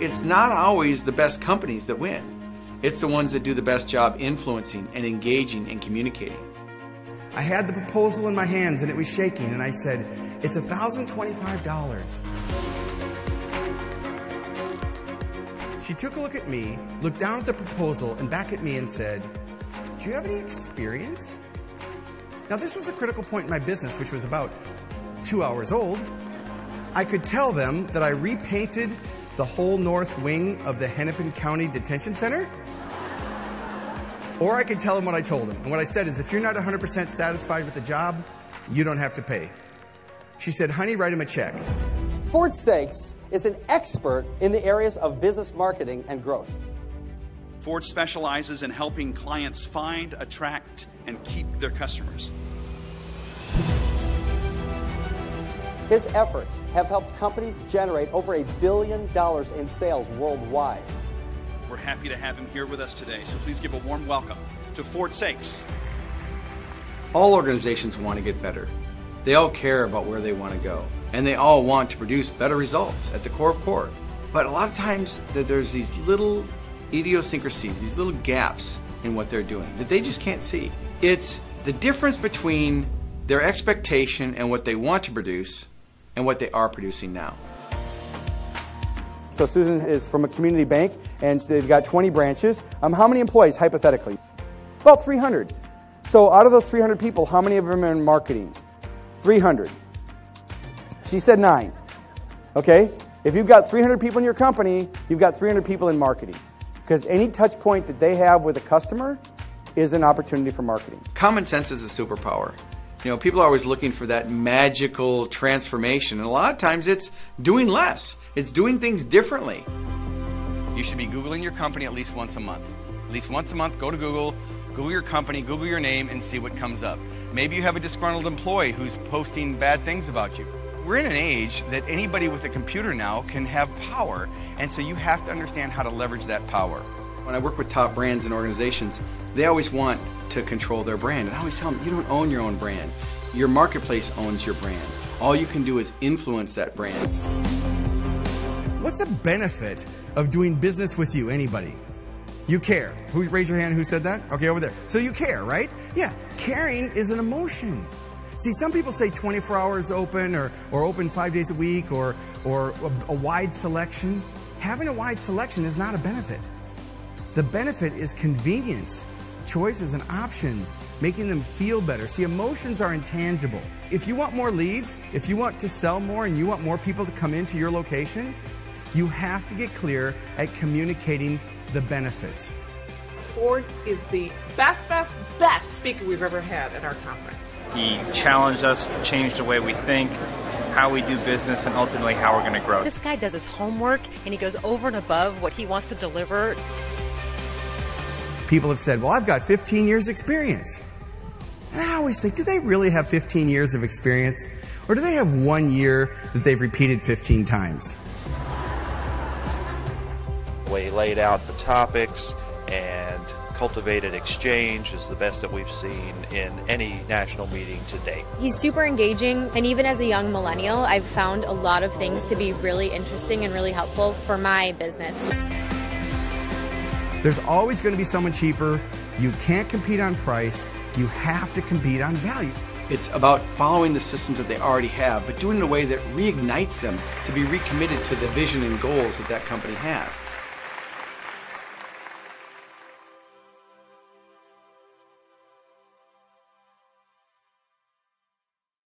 it's not always the best companies that win. It's the ones that do the best job influencing and engaging and communicating. I had the proposal in my hands and it was shaking, and I said, it's $1,025. She took a look at me, looked down at the proposal and back at me and said, do you have any experience? Now this was a critical point in my business, which was about 2 hours old. I could tell them that I repainted the whole north wing of the Hennepin County Detention Center, or I could tell them what I told them. And what I said is, if you're not 100% satisfied with the job, you don't have to pay. She said, honey, write him a check. Ford Saeks is an expert in the areas of business marketing and growth. Ford specializes in helping clients find, attract, and keep their customers. His efforts have helped companies generate over $1 billion in sales worldwide. We're happy to have him here with us today, so please give a warm welcome to Ford Saeks. All organizations want to get better. They all care about where they want to go, and they all want to produce better results at the core of core. But a lot of times there's these little idiosyncrasies, these little gaps in what they're doing that they just can't see. It's the difference between their expectation and what they want to produce and what they are producing now. So Susan is from a community bank, and they've got 20 branches. How many employees, hypothetically? About 300. So out of those 300 people, how many of them are in marketing? 300. She said 9. Okay? If you've got 300 people in your company, you've got 300 people in marketing. Because any touch point that they have with a customer is an opportunity for marketing. Common sense is a superpower. You know, people are always looking for that magical transformation, and a lot of times it's doing less. It's doing things differently. You should be Googling your company at least once a month. At least once a month, go to Google, Google your company, Google your name, and see what comes up. Maybe you have a disgruntled employee who's posting bad things about you. We're in an age that anybody with a computer now can have power, and so you have to understand how to leverage that power. When I work with top brands and organizations, they always want to control their brand. And I always tell them, you don't own your own brand. Your marketplace owns your brand. All you can do is influence that brand. What's a benefit of doing business with you? Anybody? You care. Raise your hand, who said that? Okay, over there. So you care, right? Yeah, caring is an emotion. See, some people say 24 hours open or open 5 days a week or a wide selection. Having a wide selection is not a benefit. The benefit is convenience, choices and options, making them feel better. See, emotions are intangible. If you want more leads, if you want to sell more and you want more people to come into your location, you have to get clear at communicating the benefits. Ford is the best speaker we've ever had at our conference. He challenged us to change the way we think, how we do business, and ultimately how we're going to grow. This guy does his homework and he goes over and above what he wants to deliver. People have said, well, I've got 15 years experience. And I always think, do they really have 15 years of experience? Or do they have 1 year that they've repeated 15 times? We laid out the topics and cultivated exchange is the best that we've seen in any national meeting to date. He's super engaging, and even as a young millennial, I've found a lot of things to be really interesting and really helpful for my business. There's always going to be someone cheaper. You can't compete on price. You have to compete on value. It's about following the systems that they already have, but doing it in a way that reignites them to be recommitted to the vision and goals that that company has.